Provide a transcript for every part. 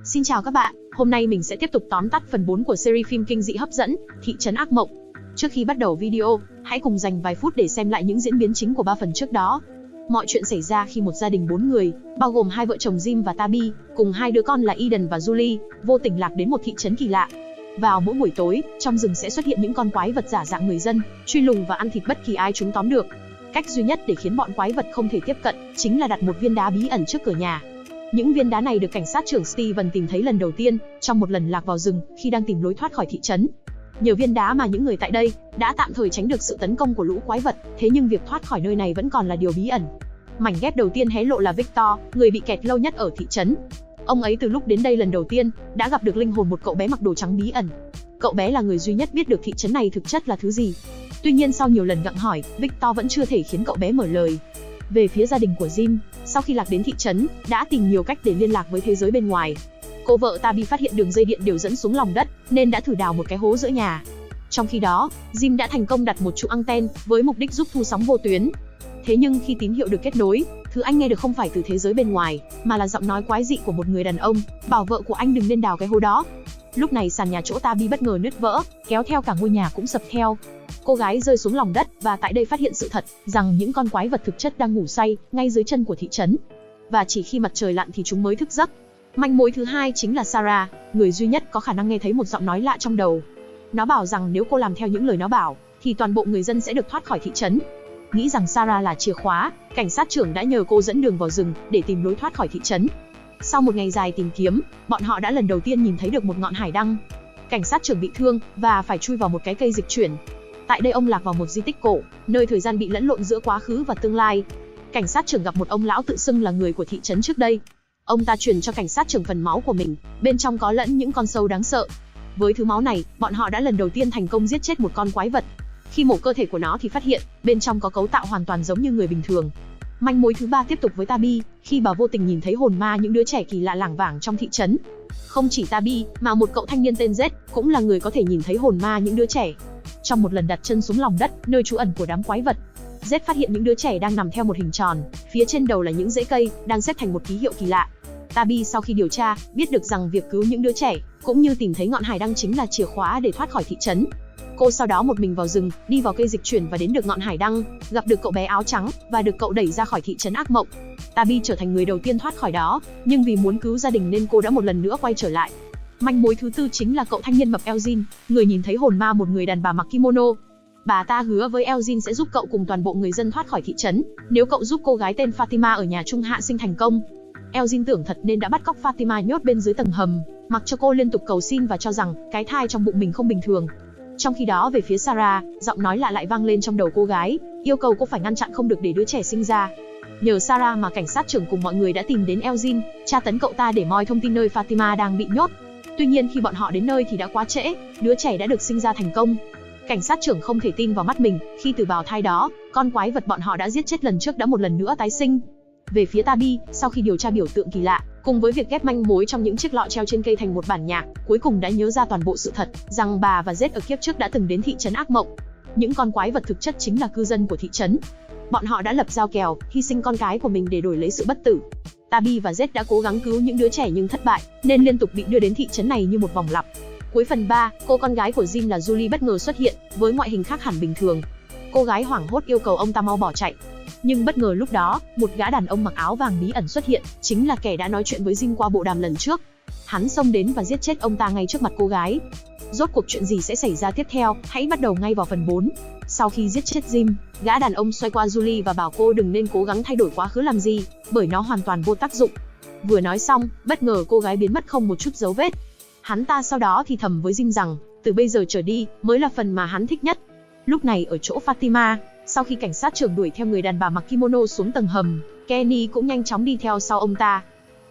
Xin chào các bạn, hôm nay mình sẽ tiếp tục tóm tắt phần 4 của series phim kinh dị hấp dẫn, Thị trấn ác mộng. Trước khi bắt đầu video, hãy cùng dành vài phút để xem lại những diễn biến chính của 3 phần trước đó. Mọi chuyện xảy ra khi một gia đình 4 người, bao gồm hai vợ chồng Jim và Tabby, cùng hai đứa con là Eden và Julie, vô tình lạc đến một thị trấn kỳ lạ. Vào mỗi buổi tối, trong rừng sẽ xuất hiện những con quái vật giả dạng người dân, truy lùng và ăn thịt bất kỳ ai chúng tóm được. Cách duy nhất để khiến bọn quái vật không thể tiếp cận chính là đặt một viên đá bí ẩn trước cửa nhà. Những viên đá này được cảnh sát trưởng Steven tìm thấy lần đầu tiên trong một lần lạc vào rừng khi đang tìm lối thoát khỏi thị trấn. Nhờ viên đá mà những người tại đây đã tạm thời tránh được sự tấn công của lũ quái vật, thế nhưng việc thoát khỏi nơi này vẫn còn là điều bí ẩn. Mảnh ghép đầu tiên hé lộ là Victor, người bị kẹt lâu nhất ở thị trấn. Ông ấy từ lúc đến đây lần đầu tiên đã gặp được linh hồn một cậu bé mặc đồ trắng bí ẩn. Cậu bé là người duy nhất biết được thị trấn này thực chất là thứ gì. Tuy nhiên sau nhiều lần gặng hỏi, Victor vẫn chưa thể khiến cậu bé mở lời. Về phía gia đình của Jim, sau khi lạc đến thị trấn, đã tìm nhiều cách để liên lạc với thế giới bên ngoài. Cô vợ Tabby phát hiện đường dây điện đều dẫn xuống lòng đất, nên đã thử đào một cái hố giữa nhà. Trong khi đó, Jim đã thành công đặt một trụ anten với mục đích giúp thu sóng vô tuyến. Thế nhưng khi tín hiệu được kết nối, thứ anh nghe được không phải từ thế giới bên ngoài, mà là giọng nói quái dị của một người đàn ông, bảo vợ của anh đừng nên đào cái hố đó. Lúc này sàn nhà chỗ Tabby bất ngờ nứt vỡ, kéo theo cả ngôi nhà cũng sập theo. Cô gái rơi xuống lòng đất và tại đây phát hiện sự thật rằng những con quái vật thực chất đang ngủ say ngay dưới chân của thị trấn. Và chỉ khi mặt trời lặn thì chúng mới thức giấc. Manh mối thứ hai chính là Sarah, người duy nhất có khả năng nghe thấy một giọng nói lạ trong đầu. Nó bảo rằng nếu cô làm theo những lời nó bảo, thì toàn bộ người dân sẽ được thoát khỏi thị trấn. Nghĩ rằng Sarah là chìa khóa, cảnh sát trưởng đã nhờ cô dẫn đường vào rừng để tìm lối thoát khỏi thị trấn. Sau một ngày dài tìm kiếm, bọn họ đã lần đầu tiên nhìn thấy được một ngọn hải đăng. Cảnh sát trưởng bị thương và phải chui vào một cái cây dịch chuyển. Tại đây ông lạc vào một di tích cổ, nơi thời gian bị lẫn lộn giữa quá khứ và tương lai. Cảnh sát trưởng gặp một ông lão tự xưng là người của thị trấn trước đây. Ông ta truyền cho cảnh sát trưởng phần máu của mình, bên trong có lẫn những con sâu đáng sợ. Với thứ máu này, bọn họ đã lần đầu tiên thành công giết chết một con quái vật. Khi mổ cơ thể của nó thì phát hiện, bên trong có cấu tạo hoàn toàn giống như người bình thường. Manh mối thứ ba tiếp tục với Tabby, khi bà vô tình nhìn thấy hồn ma những đứa trẻ kỳ lạ lảng vảng trong thị trấn. Không chỉ Tabby, mà một cậu thanh niên tên Z cũng là người có thể nhìn thấy hồn ma những đứa trẻ. Trong một lần đặt chân xuống lòng đất, nơi trú ẩn của đám quái vật, Z phát hiện những đứa trẻ đang nằm theo một hình tròn, phía trên đầu là những rễ cây, đang xếp thành một ký hiệu kỳ lạ. Tabby sau khi điều tra, biết được rằng việc cứu những đứa trẻ, cũng như tìm thấy ngọn hải đăng chính là chìa khóa để thoát khỏi thị trấn. Cô sau đó một mình vào rừng, đi vào cây dịch chuyển và đến được ngọn hải đăng, gặp được cậu bé áo trắng, và được cậu đẩy ra khỏi thị trấn ác mộng. Tabby trở thành người đầu tiên thoát khỏi đó, nhưng vì muốn cứu gia đình nên cô đã một lần nữa quay trở lại. Manh mối thứ tư chính là cậu thanh niên mập Eugene, người nhìn thấy hồn ma một người đàn bà mặc kimono. Bà ta hứa với Eugene sẽ giúp cậu cùng toàn bộ người dân thoát khỏi thị trấn, nếu cậu giúp cô gái tên Fatima ở nhà trung hạ sinh thành công. Eugene tưởng thật nên đã bắt cóc Fatima nhốt bên dưới tầng hầm, mặc cho cô liên tục cầu xin và cho rằng cái thai trong bụng mình không bình thường. Trong khi đó về phía Sarah, giọng nói lạ lại vang lên trong đầu cô gái, yêu cầu cô phải ngăn chặn không được để đứa trẻ sinh ra. Nhờ Sarah mà cảnh sát trưởng cùng mọi người đã tìm đến Eugene, tra tấn cậu ta để moi thông tin nơi Fatima đang bị nhốt. Tuy nhiên khi bọn họ đến nơi thì đã quá trễ, đứa trẻ đã được sinh ra thành công. Cảnh sát trưởng không thể tin vào mắt mình, khi từ bào thai đó, con quái vật bọn họ đã giết chết lần trước đã một lần nữa tái sinh. Về phía Tabby, sau khi điều tra biểu tượng kỳ lạ, cùng với việc ghép manh mối trong những chiếc lọ treo trên cây thành một bản nhạc, cuối cùng đã nhớ ra toàn bộ sự thật, rằng bà và Z ở kiếp trước đã từng đến thị trấn ác mộng. Những con quái vật thực chất chính là cư dân của thị trấn. Bọn họ đã lập giao kèo, hy sinh con cái của mình để đổi lấy sự bất tử. Tabby và Z đã cố gắng cứu những đứa trẻ nhưng thất bại, nên liên tục bị đưa đến thị trấn này như một vòng lặp. Cuối phần 3, cô con gái của Jim là Julie bất ngờ xuất hiện, với ngoại hình khác hẳn bình thường. Cô gái hoảng hốt yêu cầu ông ta mau bỏ chạy. Nhưng bất ngờ lúc đó, một gã đàn ông mặc áo vàng bí ẩn xuất hiện, chính là kẻ đã nói chuyện với Jim qua bộ đàm lần trước. Hắn xông đến và giết chết ông ta ngay trước mặt cô gái. Rốt cuộc chuyện gì sẽ xảy ra tiếp theo, hãy bắt đầu ngay vào phần 4. Sau khi giết chết Jim, gã đàn ông xoay qua Julie và bảo cô đừng nên cố gắng thay đổi quá khứ làm gì, bởi nó hoàn toàn vô tác dụng. Vừa nói xong, bất ngờ cô gái biến mất không một chút dấu vết. Hắn ta sau đó thì thầm với Jim rằng, từ bây giờ trở đi, mới là phần mà hắn thích nhất. Lúc này ở chỗ Fatima, sau khi cảnh sát trưởng đuổi theo người đàn bà mặc kimono xuống tầng hầm, Kenny cũng nhanh chóng đi theo sau ông ta.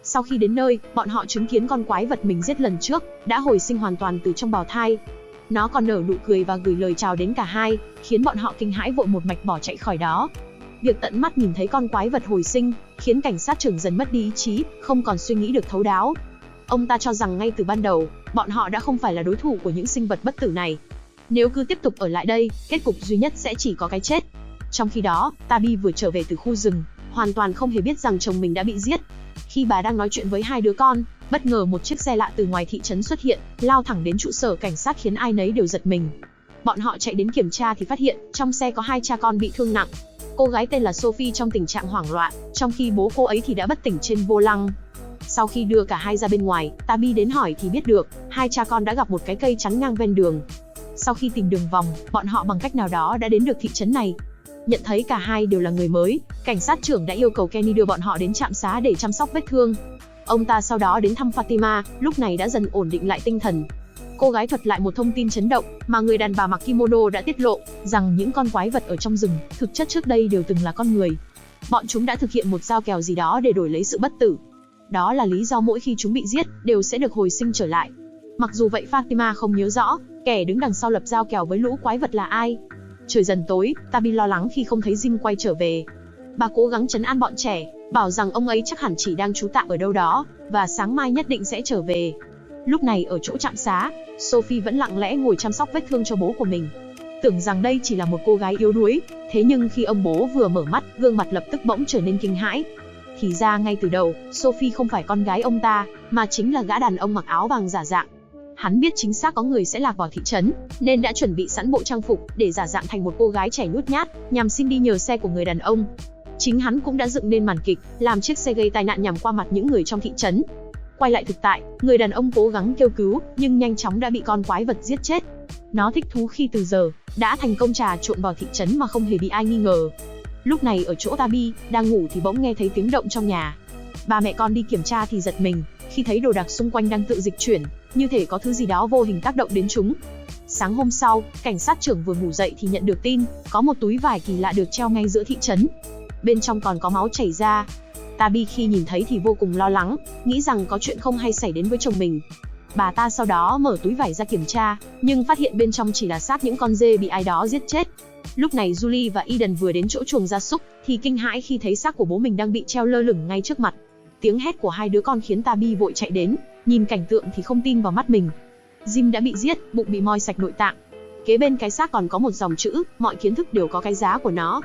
Sau khi đến nơi, bọn họ chứng kiến con quái vật mình giết lần trước đã hồi sinh hoàn toàn từ trong bào thai. Nó còn nở nụ cười và gửi lời chào đến cả hai, khiến bọn họ kinh hãi vội một mạch bỏ chạy khỏi đó. Việc tận mắt nhìn thấy con quái vật hồi sinh khiến cảnh sát trưởng dần mất đi ý chí, không còn suy nghĩ được thấu đáo. Ông ta cho rằng ngay từ ban đầu, bọn họ đã không phải là đối thủ của những sinh vật bất tử này. Nếu cứ tiếp tục ở lại đây, kết cục duy nhất sẽ chỉ có cái chết. Trong khi đó, Tabby vừa trở về từ khu rừng, hoàn toàn không hề biết rằng chồng mình đã bị giết. Khi bà đang nói chuyện với hai đứa con, bất ngờ một chiếc xe lạ từ ngoài thị trấn xuất hiện, lao thẳng đến trụ sở cảnh sát khiến ai nấy đều giật mình. Bọn họ chạy đến kiểm tra thì phát hiện, trong xe có hai cha con bị thương nặng. Cô gái tên là Sophie trong tình trạng hoảng loạn, trong khi bố cô ấy thì đã bất tỉnh trên vô lăng. Sau khi đưa cả hai ra bên ngoài, Tabi đến hỏi thì biết được, hai cha con đã gặp một cái cây chắn ngang ven đường. Sau khi tìm đường vòng, bọn họ bằng cách nào đó đã đến được thị trấn này. Nhận thấy cả hai đều là người mới, cảnh sát trưởng đã yêu cầu Kenny đưa bọn họ đến trạm xá để chăm sóc vết thương. Ông ta sau đó đến thăm Fatima, lúc này đã dần ổn định lại tinh thần. Cô gái thuật lại một thông tin chấn động mà người đàn bà mặc kimono đã tiết lộ, rằng những con quái vật ở trong rừng, thực chất trước đây đều từng là con người. Bọn chúng đã thực hiện một giao kèo gì đó để đổi lấy sự bất tử. Đó là lý do mỗi khi chúng bị giết, đều sẽ được hồi sinh trở lại. Mặc dù vậy Fatima không nhớ rõ, kẻ đứng đằng sau lập giao kèo với lũ quái vật là ai. Trời dần tối, Tabi lo lắng khi không thấy Jim quay trở về. Bà cố gắng trấn an bọn trẻ, bảo rằng ông ấy chắc hẳn chỉ đang trú tạm ở đâu đó, và sáng mai nhất định sẽ trở về. Lúc này ở chỗ trạm xá, Sophie vẫn lặng lẽ ngồi chăm sóc vết thương cho bố của mình. Tưởng rằng đây chỉ là một cô gái yếu đuối, thế nhưng khi ông bố vừa mở mắt, gương mặt lập tức bỗng trở nên kinh hãi. Thì ra ngay từ đầu, Sophie không phải con gái ông ta, mà chính là gã đàn ông mặc áo vàng giả dạng. Hắn biết chính xác có người sẽ lạc vào thị trấn, nên đã chuẩn bị sẵn bộ trang phục để giả dạng thành một cô gái trẻ nhút nhát, nhằm xin đi nhờ xe của người đàn ông. Chính hắn cũng đã dựng nên màn kịch, làm chiếc xe gây tai nạn nhằm qua mặt những người trong thị trấn. Quay lại thực tại, người đàn ông cố gắng kêu cứu, nhưng nhanh chóng đã bị con quái vật giết chết. Nó thích thú khi từ giờ, đã thành công trà trộn vào thị trấn mà không hề bị ai nghi ngờ. Lúc này ở chỗ Tabi, đang ngủ thì bỗng nghe thấy tiếng động trong nhà. Ba mẹ con đi kiểm tra thì giật mình, khi thấy đồ đạc xung quanh đang tự dịch chuyển, như thể có thứ gì đó vô hình tác động đến chúng. Sáng hôm sau, cảnh sát trưởng vừa ngủ dậy thì nhận được tin, có một túi vải kỳ lạ được treo ngay giữa thị trấn. Bên trong còn có máu chảy ra. Tabi khi nhìn thấy thì vô cùng lo lắng, nghĩ rằng có chuyện không hay xảy đến với chồng mình. Bà ta sau đó mở túi vải ra kiểm tra, nhưng phát hiện bên trong chỉ là xác những con dê bị ai đó giết chết. Lúc này Julie và Eden vừa đến chỗ chuồng gia súc, thì kinh hãi khi thấy xác của bố mình đang bị treo lơ lửng ngay trước mặt. Tiếng hét của hai đứa con khiến Tabi vội chạy đến, nhìn cảnh tượng thì không tin vào mắt mình. Jim đã bị giết, bụng bị moi sạch nội tạng. Kế bên cái xác còn có một dòng chữ, mọi kiến thức đều có cái giá của nó.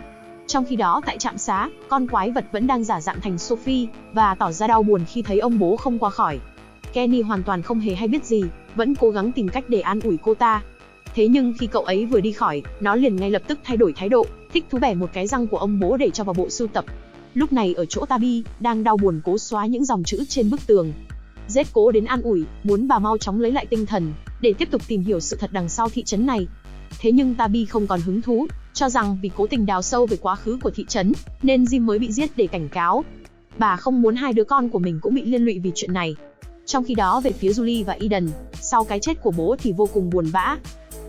Trong khi đó tại trạm xá, con quái vật vẫn đang giả dạng thành Sophie, và tỏ ra đau buồn khi thấy ông bố không qua khỏi. Kenny hoàn toàn không hề hay biết gì, vẫn cố gắng tìm cách để an ủi cô ta. Thế nhưng khi cậu ấy vừa đi khỏi, nó liền ngay lập tức thay đổi thái độ, thích thú bẻ một cái răng của ông bố để cho vào bộ sưu tập. Lúc này ở chỗ Tabi, đang đau buồn cố xóa những dòng chữ trên bức tường. Zed cố đến an ủi, muốn bà mau chóng lấy lại tinh thần, để tiếp tục tìm hiểu sự thật đằng sau thị trấn này. Thế nhưng Tabi không còn hứng thú, cho rằng vì cố tình đào sâu về quá khứ của thị trấn, nên Jim mới bị giết để cảnh cáo. Bà không muốn hai đứa con của mình cũng bị liên lụy vì chuyện này. Trong khi đó về phía Julie và Eden, sau cái chết của bố thì vô cùng buồn bã.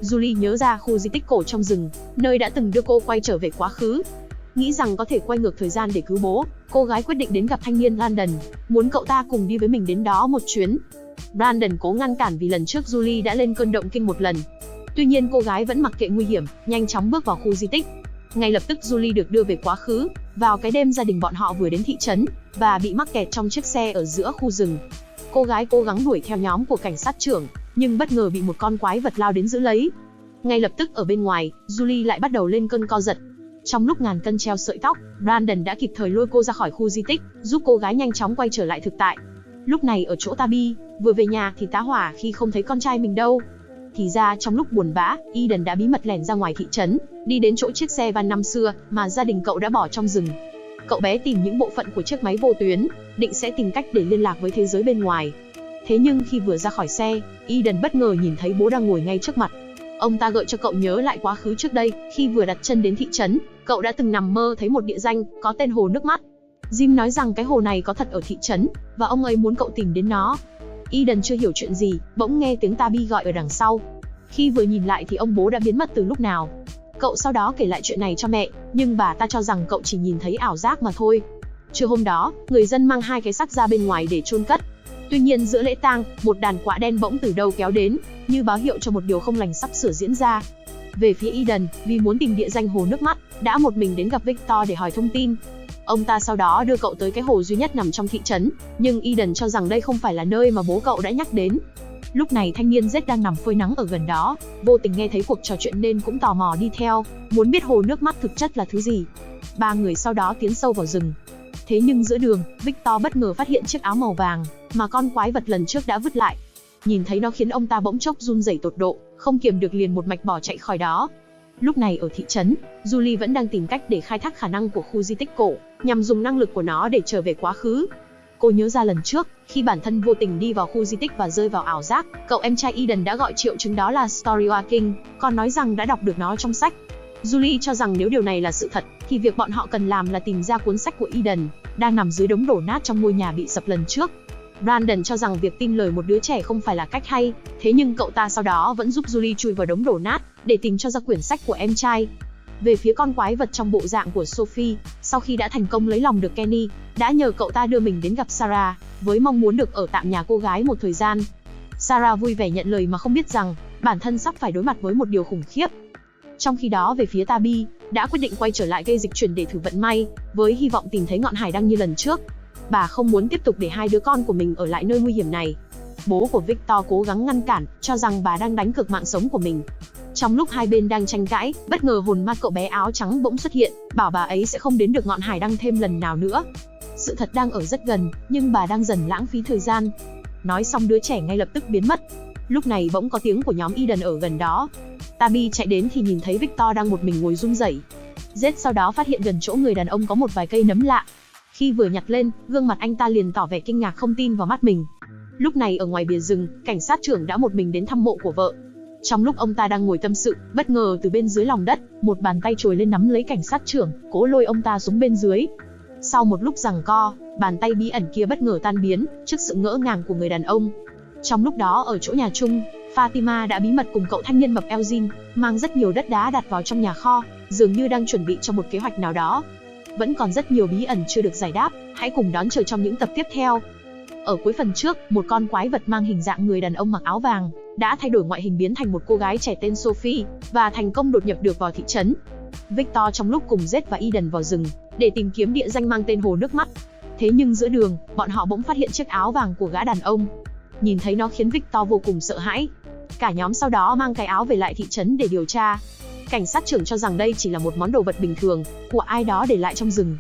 Julie nhớ ra khu di tích cổ trong rừng, nơi đã từng đưa cô quay trở về quá khứ. Nghĩ rằng có thể quay ngược thời gian để cứu bố, cô gái quyết định đến gặp thanh niên Brandon, muốn cậu ta cùng đi với mình đến đó một chuyến. Brandon cố ngăn cản vì lần trước Julie đã lên cơn động kinh một lần. Tuy nhiên cô gái vẫn mặc kệ nguy hiểm, nhanh chóng bước vào khu di tích. Ngay lập tức Julie được đưa về quá khứ, vào cái đêm gia đình bọn họ vừa đến thị trấn, và bị mắc kẹt trong chiếc xe ở giữa khu rừng. Cô gái cố gắng đuổi theo nhóm của cảnh sát trưởng, nhưng bất ngờ bị một con quái vật lao đến giữ lấy. Ngay lập tức ở bên ngoài, Julie lại bắt đầu lên cơn co giật. Trong lúc ngàn cân treo sợi tóc, Brandon đã kịp thời lôi cô ra khỏi khu di tích, giúp cô gái nhanh chóng quay trở lại thực tại. Lúc này ở chỗ Tabi, vừa về nhà thì tá hỏa khi không thấy con trai mình đâu. Thì ra trong lúc buồn bã, Eden đã bí mật lẻn ra ngoài thị trấn, đi đến chỗ chiếc xe van năm xưa mà gia đình cậu đã bỏ trong rừng. Cậu bé tìm những bộ phận của chiếc máy vô tuyến, định sẽ tìm cách để liên lạc với thế giới bên ngoài. Thế nhưng khi vừa ra khỏi xe, Eden bất ngờ nhìn thấy bố đang ngồi ngay trước mặt. Ông ta gợi cho cậu nhớ lại quá khứ trước đây, khi vừa đặt chân đến thị trấn, cậu đã từng nằm mơ thấy một địa danh có tên Hồ Nước Mắt. Jim nói rằng cái hồ này có thật ở thị trấn, và ông ấy muốn cậu tìm đến nó. Eden chưa hiểu chuyện gì, bỗng nghe tiếng Tabi gọi ở đằng sau. Khi vừa nhìn lại thì ông bố đã biến mất từ lúc nào. Cậu sau đó kể lại chuyện này cho mẹ, nhưng bà ta cho rằng cậu chỉ nhìn thấy ảo giác mà thôi. Trưa hôm đó, người dân mang hai cái xác ra bên ngoài để chôn cất. Tuy nhiên giữa lễ tang, một đàn quạ đen bỗng từ đâu kéo đến, như báo hiệu cho một điều không lành sắp sửa diễn ra. Về phía Eden, vì muốn tìm địa danh Hồ Nước Mắt, đã một mình đến gặp Victor để hỏi thông tin. Ông ta sau đó đưa cậu tới cái hồ duy nhất nằm trong thị trấn, nhưng Eden cho rằng đây không phải là nơi mà bố cậu đã nhắc đến. Lúc này thanh niên Z đang nằm phơi nắng ở gần đó, vô tình nghe thấy cuộc trò chuyện nên cũng tò mò đi theo, muốn biết Hồ Nước Mắt thực chất là thứ gì. Ba người sau đó tiến sâu vào rừng. Thế nhưng giữa đường, Victor bất ngờ phát hiện chiếc áo màu vàng mà con quái vật lần trước đã vứt lại. Nhìn thấy nó khiến ông ta bỗng chốc run rẩy tột độ, không kiềm được liền một mạch bỏ chạy khỏi đó. Lúc này ở thị trấn, Julie vẫn đang tìm cách để khai thác khả năng của khu di tích cổ, nhằm dùng năng lực của nó để trở về quá khứ. Cô nhớ ra lần trước, khi bản thân vô tình đi vào khu di tích và rơi vào ảo giác, cậu em trai Eden đã gọi triệu chứng đó là Storywalking, còn nói rằng đã đọc được nó trong sách. Julie cho rằng nếu điều này là sự thật, thì việc bọn họ cần làm là tìm ra cuốn sách của Eden, đang nằm dưới đống đổ nát trong ngôi nhà bị sập lần trước. Brandon cho rằng việc tin lời một đứa trẻ không phải là cách hay, thế nhưng cậu ta sau đó vẫn giúp Julie chui vào đống đổ nát, để tìm cho ra quyển sách của em trai. Về phía con quái vật trong bộ dạng của Sophie, sau khi đã thành công lấy lòng được Kenny, đã nhờ cậu ta đưa mình đến gặp Sarah, với mong muốn được ở tạm nhà cô gái một thời gian. Sarah vui vẻ nhận lời mà không biết rằng, bản thân sắp phải đối mặt với một điều khủng khiếp. Trong khi đó về phía Tabi, đã quyết định quay trở lại gây dịch chuyển để thử vận may, với hy vọng tìm thấy ngọn hải đăng như lần trước. Bà không muốn tiếp tục để hai đứa con của mình ở lại nơi nguy hiểm này. Bố của Victor cố gắng ngăn cản, cho rằng bà đang đánh cược mạng sống của mình. Trong lúc hai bên đang tranh cãi, bất ngờ hồn ma cậu bé áo trắng bỗng xuất hiện, bảo bà ấy sẽ không đến được ngọn hải đăng thêm lần nào nữa. Sự thật đang ở rất gần, nhưng bà đang dần lãng phí thời gian. Nói xong đứa trẻ ngay lập tức biến mất. Lúc này bỗng có tiếng của nhóm Eden ở gần đó. Tabi chạy đến thì nhìn thấy Victor đang một mình ngồi run rẩy. Zed sau đó phát hiện gần chỗ người đàn ông có một vài cây nấm lạ. Khi vừa nhặt lên, gương mặt anh ta liền tỏ vẻ kinh ngạc không tin vào mắt mình. Lúc này ở ngoài bìa rừng, cảnh sát trưởng đã một mình đến thăm mộ của vợ. Trong lúc ông ta đang ngồi tâm sự, bất ngờ từ bên dưới lòng đất, một bàn tay trồi lên nắm lấy cảnh sát trưởng, cố lôi ông ta xuống bên dưới. Sau một lúc giằng co, bàn tay bí ẩn kia bất ngờ tan biến, trước sự ngỡ ngàng của người đàn ông. Trong lúc đó ở chỗ nhà chung, Fatima đã bí mật cùng cậu thanh niên mập Elgin, mang rất nhiều đất đá đặt vào trong nhà kho, dường như đang chuẩn bị cho một kế hoạch nào đó. Vẫn còn rất nhiều bí ẩn chưa được giải đáp, hãy cùng đón chờ trong những tập tiếp theo. Ở cuối phần trước, một con quái vật mang hình dạng người đàn ông mặc áo vàng, đã thay đổi ngoại hình biến thành một cô gái trẻ tên Sophie, và thành công đột nhập được vào thị trấn. Victor trong lúc cùng Zed và Eden vào rừng, để tìm kiếm địa danh mang tên Hồ Nước Mắt. Thế nhưng giữa đường, bọn họ bỗng phát hiện chiếc áo vàng của gã đàn ông. Nhìn thấy nó khiến Victor vô cùng sợ hãi. Cả nhóm sau đó mang cái áo về lại thị trấn để điều tra. Cảnh sát trưởng cho rằng đây chỉ là một món đồ vật bình thường, của ai đó để lại trong rừng.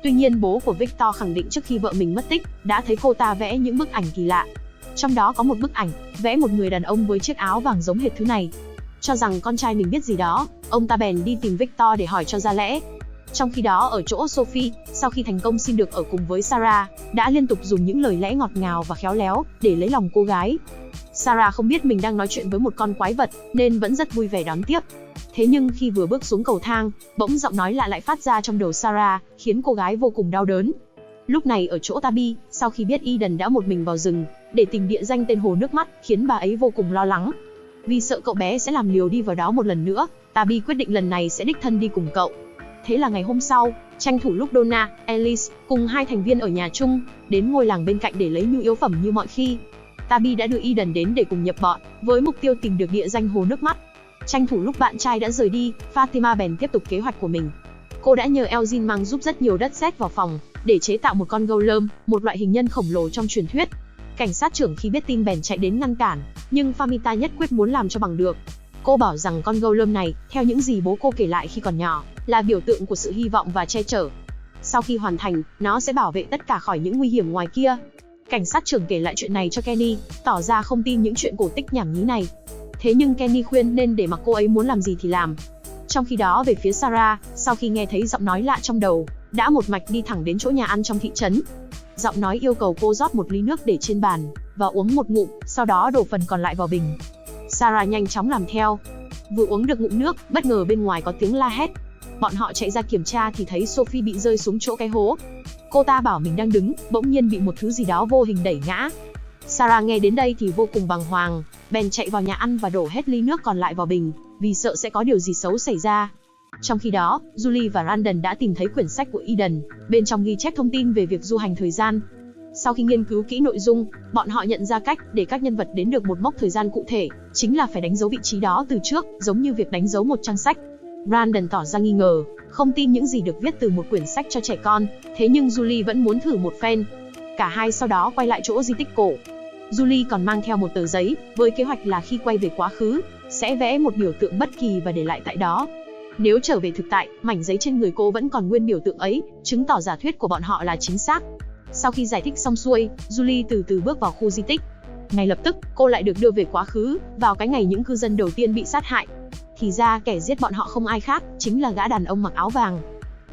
Tuy nhiên bố của Victor khẳng định trước khi vợ mình mất tích, đã thấy cô ta vẽ những bức ảnh kỳ lạ. Trong đó có một bức ảnh, vẽ một người đàn ông với chiếc áo vàng giống hệt thứ này. Cho rằng con trai mình biết gì đó, ông ta bèn đi tìm Victor để hỏi cho ra lẽ. Trong khi đó ở chỗ Sophie, sau khi thành công xin được ở cùng với Sarah, đã liên tục dùng những lời lẽ ngọt ngào và khéo léo, để lấy lòng cô gái. Sarah không biết mình đang nói chuyện với một con quái vật, nên vẫn rất vui vẻ đón tiếp. Thế nhưng khi vừa bước xuống cầu thang, bỗng giọng nói lạ lại phát ra trong đầu Sarah, khiến cô gái vô cùng đau đớn. Lúc này ở chỗ Tabi, sau khi biết Eden đã một mình vào rừng, để tìm địa danh tên Hồ Nước Mắt, khiến bà ấy vô cùng lo lắng. Vì sợ cậu bé sẽ làm liều đi vào đó một lần nữa, Tabi quyết định lần này sẽ đích thân đi cùng cậu. Thế là ngày hôm sau, tranh thủ lúc Donna, Alice, cùng hai thành viên ở nhà chung, đến ngôi làng bên cạnh để lấy nhu yếu phẩm như mọi khi. Tabi đã đưa Eden đến để cùng nhập bọn, với mục tiêu tìm được địa danh Hồ Nước Mắt. Tranh thủ lúc bạn trai đã rời đi, Fatima bèn tiếp tục kế hoạch của mình. Cô đã nhờ Elgin mang giúp rất nhiều đất sét vào phòng, để chế tạo một con golem, một loại hình nhân khổng lồ trong truyền thuyết. Cảnh sát trưởng khi biết tin bèn chạy đến ngăn cản, nhưng Famita nhất quyết muốn làm cho bằng được. Cô bảo rằng con golem này, theo những gì bố cô kể lại khi còn nhỏ, là biểu tượng của sự hy vọng và che chở. Sau khi hoàn thành, nó sẽ bảo vệ tất cả khỏi những nguy hiểm ngoài kia. Cảnh sát trưởng kể lại chuyện này cho Kenny, tỏ ra không tin những chuyện cổ tích nhảm nhí này. Thế nhưng Kenny khuyên nên để mặc cô ấy muốn làm gì thì làm. Trong khi đó về phía Sarah, sau khi nghe thấy giọng nói lạ trong đầu, đã một mạch đi thẳng đến chỗ nhà ăn trong thị trấn. Giọng nói yêu cầu cô rót một ly nước để trên bàn, và uống một ngụm, sau đó đổ phần còn lại vào bình. Sarah nhanh chóng làm theo. Vừa uống được ngụm nước, bất ngờ bên ngoài có tiếng la hét. Bọn họ chạy ra kiểm tra thì thấy Sophie bị rơi xuống chỗ cái hố. Cô ta bảo mình đang đứng, bỗng nhiên bị một thứ gì đó vô hình đẩy ngã. Sarah nghe đến đây thì vô cùng bàng hoàng, bèn chạy vào nhà ăn và đổ hết ly nước còn lại vào bình, vì sợ sẽ có điều gì xấu xảy ra. Trong khi đó, Julie và Brandon đã tìm thấy quyển sách của Eden, bên trong ghi chép thông tin về việc du hành thời gian. Sau khi nghiên cứu kỹ nội dung, bọn họ nhận ra cách để các nhân vật đến được một mốc thời gian cụ thể, chính là phải đánh dấu vị trí đó từ trước, giống như việc đánh dấu một trang sách. Brandon tỏ ra nghi ngờ, không tin những gì được viết từ một quyển sách cho trẻ con, thế nhưng Julie vẫn muốn thử một phen. Cả hai sau đó quay lại chỗ di tích cổ. Julie còn mang theo một tờ giấy, với kế hoạch là khi quay về quá khứ, sẽ vẽ một biểu tượng bất kỳ và để lại tại đó. Nếu trở về thực tại, mảnh giấy trên người cô vẫn còn nguyên biểu tượng ấy, chứng tỏ giả thuyết của bọn họ là chính xác. Sau khi giải thích xong xuôi, Julie từ từ bước vào khu di tích. Ngay lập tức, cô lại được đưa về quá khứ, vào cái ngày những cư dân đầu tiên bị sát hại. Thì ra kẻ giết bọn họ không ai khác, chính là gã đàn ông mặc áo vàng.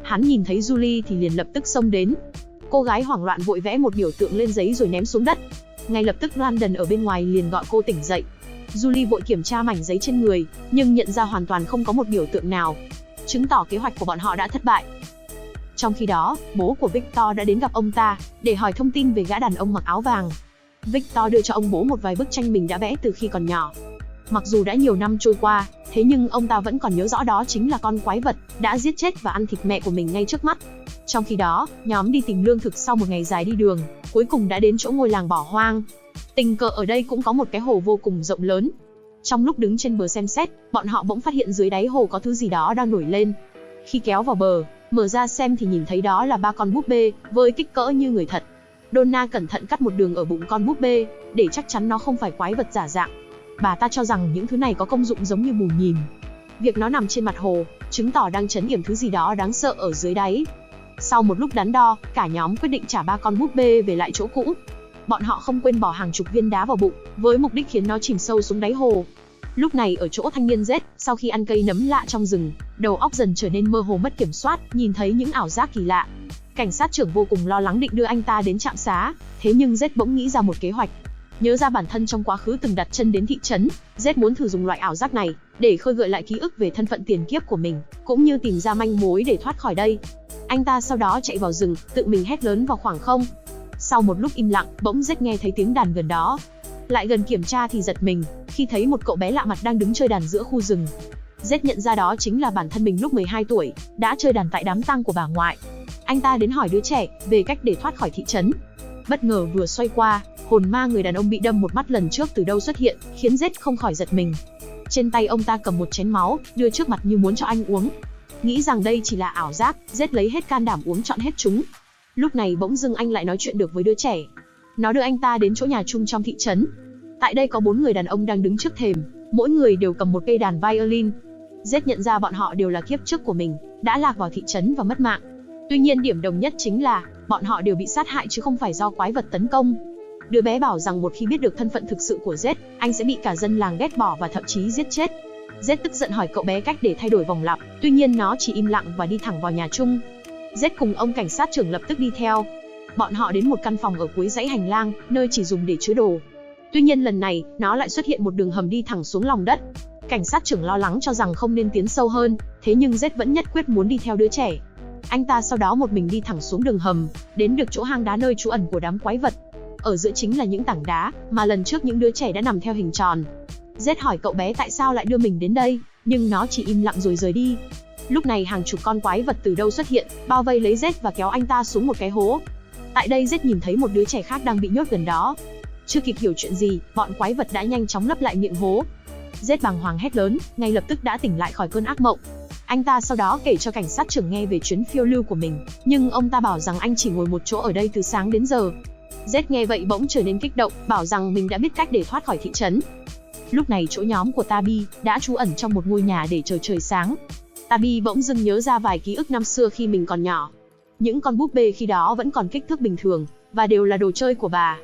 Hắn nhìn thấy Julie thì liền lập tức xông đến. Cô gái hoảng loạn vội vẽ một biểu tượng lên giấy rồi ném xuống đất. Ngay lập tức London ở bên ngoài liền gọi cô tỉnh dậy. Julie vội kiểm tra mảnh giấy trên người, nhưng nhận ra hoàn toàn không có một biểu tượng nào, chứng tỏ kế hoạch của bọn họ đã thất bại. Trong khi đó, bố của Victor đã đến gặp ông ta, để hỏi thông tin về gã đàn ông mặc áo vàng. Victor đưa cho ông bố một vài bức tranh mình đã vẽ từ khi còn nhỏ. Mặc dù đã nhiều năm trôi qua, thế nhưng ông ta vẫn còn nhớ rõ đó chính là con quái vật đã giết chết và ăn thịt mẹ của mình ngay trước mắt. Trong khi đó, nhóm đi tìm lương thực sau một ngày dài đi đường, cuối cùng đã đến chỗ ngôi làng bỏ hoang. Tình cờ ở đây cũng có một cái hồ vô cùng rộng lớn. Trong lúc đứng trên bờ xem xét, bọn họ bỗng phát hiện dưới đáy hồ có thứ gì đó đang nổi lên. Khi kéo vào bờ, mở ra xem thì nhìn thấy đó là 3 con búp bê, với kích cỡ như người thật. Donna cẩn thận cắt một đường ở bụng con búp bê, để chắc chắn nó không phải quái vật giả dạng. Bà ta cho rằng những thứ này có công dụng giống như mù nhìn. Việc nó nằm trên mặt hồ, chứng tỏ đang trấn yểm thứ gì đó đáng sợ ở dưới đáy. Sau một lúc đắn đo, cả nhóm quyết định trả 3 con búp bê về lại chỗ cũ. Bọn họ không quên bỏ hàng chục viên đá vào bụng, với mục đích khiến nó chìm sâu xuống đáy hồ. Lúc này ở chỗ thanh niên Z, sau khi ăn cây nấm lạ trong rừng, đầu óc dần trở nên mơ hồ mất kiểm soát, nhìn thấy những ảo giác kỳ lạ. Cảnh sát trưởng vô cùng lo lắng định đưa anh ta đến trạm xá, thế nhưng Z bỗng nghĩ ra một kế hoạch. Nhớ ra bản thân trong quá khứ từng đặt chân đến thị trấn, Z muốn thử dùng loại ảo giác này để khơi gợi lại ký ức về thân phận tiền kiếp của mình, cũng như tìm ra manh mối để thoát khỏi đây. Anh ta sau đó chạy vào rừng, tự mình hét lớn vào khoảng không. Sau một lúc im lặng, bỗng Z nghe thấy tiếng đàn gần đó. Lại gần kiểm tra thì giật mình, khi thấy một cậu bé lạ mặt đang đứng chơi đàn giữa khu rừng. Z nhận ra đó chính là bản thân mình lúc 12 tuổi, đã chơi đàn tại đám tang của bà ngoại. Anh ta đến hỏi đứa trẻ về cách để thoát khỏi thị trấn. Bất ngờ vừa xoay qua, hồn ma người đàn ông bị đâm một mắt lần trước từ đâu xuất hiện, khiến Z không khỏi giật mình. Trên tay ông ta cầm một chén máu, đưa trước mặt như muốn cho anh uống. Nghĩ rằng đây chỉ là ảo giác, Z lấy hết can đảm uống trọn hết chúng. Lúc này bỗng dưng anh lại nói chuyện được với đứa trẻ. Nó đưa anh ta đến chỗ nhà chung trong thị trấn. Tại đây có 4 người đàn ông đang đứng trước thềm, mỗi người đều cầm một cây đàn violin. Z nhận ra bọn họ đều là kiếp trước của mình, đã lạc vào thị trấn và mất mạng. Tuy nhiên điểm đồng nhất chính là, bọn họ đều bị sát hại chứ không phải do quái vật tấn công. Đứa bé bảo rằng một khi biết được thân phận thực sự của Z, anh sẽ bị cả dân làng ghét bỏ và thậm chí giết chết. Z tức giận hỏi cậu bé cách để thay đổi vòng lặp, tuy nhiên nó chỉ im lặng và đi thẳng vào nhà chung. Z cùng ông cảnh sát trưởng lập tức đi theo. Bọn họ đến một căn phòng ở cuối dãy hành lang, nơi chỉ dùng để chứa đồ. Tuy nhiên lần này, nó lại xuất hiện một đường hầm đi thẳng xuống lòng đất. Cảnh sát trưởng lo lắng cho rằng không nên tiến sâu hơn, thế nhưng Z vẫn nhất quyết muốn đi theo đứa trẻ. Anh ta sau đó một mình đi thẳng xuống đường hầm, đến được chỗ hang đá nơi trú ẩn của đám quái vật. Ở giữa chính là những tảng đá mà lần trước những đứa trẻ đã nằm theo hình tròn. Z hỏi cậu bé tại sao lại đưa mình đến đây, nhưng nó chỉ im lặng rồi rời đi. Lúc này hàng chục con quái vật từ đâu xuất hiện, bao vây lấy Z và kéo anh ta xuống một cái hố. Tại đây Z nhìn thấy một đứa trẻ khác đang bị nhốt gần đó. Chưa kịp hiểu chuyện gì, bọn quái vật đã nhanh chóng lấp lại miệng hố. Z bàng hoàng hét lớn, ngay lập tức đã tỉnh lại khỏi cơn ác mộng. Anh ta sau đó kể cho cảnh sát trưởng nghe về chuyến phiêu lưu của mình, nhưng ông ta bảo rằng anh chỉ ngồi một chỗ ở đây từ sáng đến giờ. Z nghe vậy bỗng trở nên kích động, bảo rằng mình đã biết cách để thoát khỏi thị trấn. Lúc này chỗ nhóm của Tabi đã trú ẩn trong một ngôi nhà để chờ trời sáng. Tabi bỗng dưng nhớ ra vài ký ức năm xưa khi mình còn nhỏ. Những con búp bê khi đó vẫn còn kích thước bình thường, và đều là đồ chơi của bà.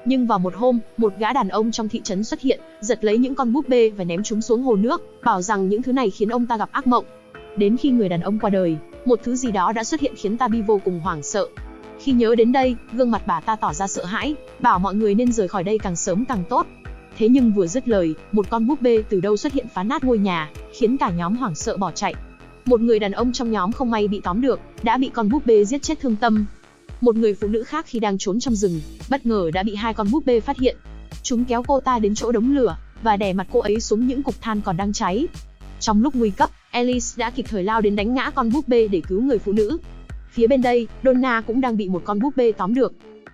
Nhưng vào một hôm, một gã đàn ông trong thị trấn xuất hiện, giật lấy những con búp bê và ném chúng xuống hồ nước, bảo rằng những thứ này khiến ông ta gặp ác mộng. Đến khi người đàn ông qua đời, một thứ gì đó đã xuất hiện khiến Tabi vô cùng hoảng sợ. Khi nhớ đến đây, gương mặt bà ta tỏ ra sợ hãi, bảo mọi người nên rời khỏi đây càng sớm càng tốt. Thế nhưng vừa dứt lời, một con búp bê từ đâu xuất hiện phá nát ngôi nhà, khiến cả nhóm hoảng sợ bỏ chạy. Một người đàn ông trong nhóm không may bị tóm được, đã bị con búp bê giết chết thương tâm. Một người phụ nữ khác khi đang trốn trong rừng, bất ngờ đã bị 2 con búp bê phát hiện. Chúng kéo cô ta đến chỗ đống lửa, và đè mặt cô ấy xuống những cục than còn đang cháy. Trong lúc nguy cấp, Alice đã kịp thời lao đến đánh ngã con búp bê để cứu người phụ nữ. Phía bên đây, Donna cũng đang bị một con búp bê tóm được.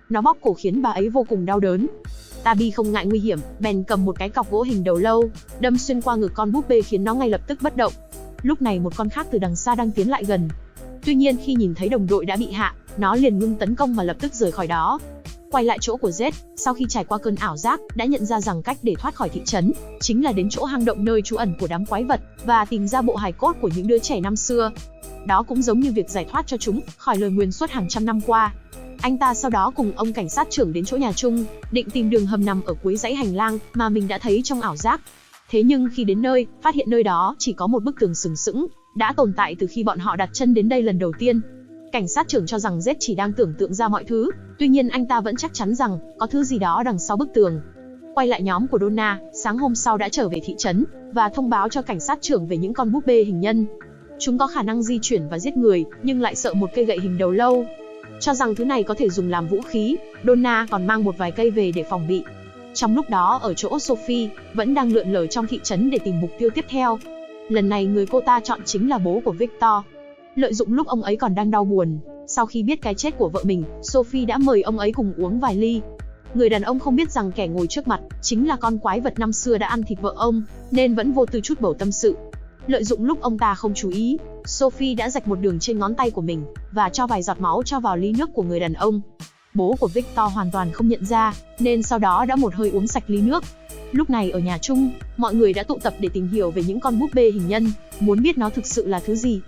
Nó bóp cổ khiến bà ấy vô cùng đau đớn. Tabi không ngại nguy hiểm, bèn cầm một cái cọc gỗ hình đầu lâu, đâm xuyên qua ngực con búp bê khiến nó ngay lập tức bất động. Lúc này một con khác từ đằng xa đang tiến lại gần. Tuy nhiên khi nhìn thấy đồng đội đã bị hạ, nó liền ngưng tấn công mà lập tức rời khỏi đó. Quay lại chỗ của Z, sau khi trải qua cơn ảo giác, đã nhận ra rằng cách để thoát khỏi thị trấn chính là đến chỗ hang động nơi trú ẩn của đám quái vật và tìm ra bộ hài cốt của những đứa trẻ năm xưa. Đó cũng giống như việc giải thoát cho chúng khỏi lời nguyền suốt hàng trăm năm qua. Anh ta sau đó cùng ông cảnh sát trưởng đến chỗ nhà chung, định tìm đường hầm nằm ở cuối dãy hành lang mà mình đã thấy trong ảo giác. Thế nhưng khi đến nơi, phát hiện nơi đó chỉ có một bức tường sừng sững, đã tồn tại từ khi bọn họ đặt chân đến đây lần đầu tiên. Cảnh sát trưởng cho rằng Z chỉ đang tưởng tượng ra mọi thứ, tuy nhiên anh ta vẫn chắc chắn rằng có thứ gì đó đằng sau bức tường. Quay lại nhóm của Donna, sáng hôm sau đã trở về thị trấn và thông báo cho cảnh sát trưởng về những con búp bê hình nhân. Chúng có khả năng di chuyển và giết người, nhưng lại sợ một cây gậy hình đầu lâu. Cho rằng thứ này có thể dùng làm vũ khí, Donna còn mang một vài cây về để phòng bị. Trong lúc đó ở chỗ Sophie, vẫn đang lượn lờ trong thị trấn để tìm mục tiêu tiếp theo. Lần này người cô ta chọn chính là bố của Victor. Lợi dụng lúc ông ấy còn đang đau buồn, sau khi biết cái chết của vợ mình, Sophie đã mời ông ấy cùng uống vài ly. Người đàn ông không biết rằng kẻ ngồi trước mặt chính là con quái vật năm xưa đã ăn thịt vợ ông, nên vẫn vô tư chút bầu tâm sự. Lợi dụng lúc ông ta không chú ý, Sophie đã rạch một đường trên ngón tay của mình và cho vài giọt máu cho vào ly nước của người đàn ông. Bố của Victor hoàn toàn không nhận ra, nên sau đó đã một hơi uống sạch ly nước. Lúc này ở nhà chung, mọi người đã tụ tập để tìm hiểu về những con búp bê hình nhân, muốn biết nó thực sự là thứ gì.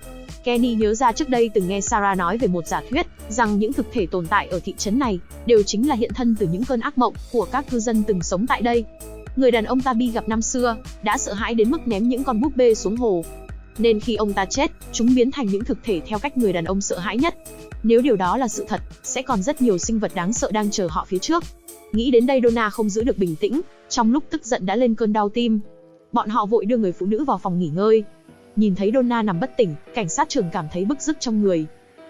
Kenny nhớ ra trước đây từng nghe Sarah nói về một giả thuyết, rằng những thực thể tồn tại ở thị trấn này, đều chính là hiện thân từ những cơn ác mộng của các cư dân từng sống tại đây. Người đàn ông Tabi gặp năm xưa, đã sợ hãi đến mức ném những con búp bê xuống hồ. Nên khi ông ta chết, chúng biến thành những thực thể theo cách người đàn ông sợ hãi nhất. Nếu điều đó là sự thật, sẽ còn rất nhiều sinh vật đáng sợ đang chờ họ phía trước. Nghĩ đến đây Donna không giữ được bình tĩnh, trong lúc tức giận đã lên cơn đau tim. Bọn họ vội đưa người phụ nữ vào phòng nghỉ ngơi. Nhìn thấy Donna nằm bất tỉnh, cảnh sát trưởng cảm thấy bức rứt trong người.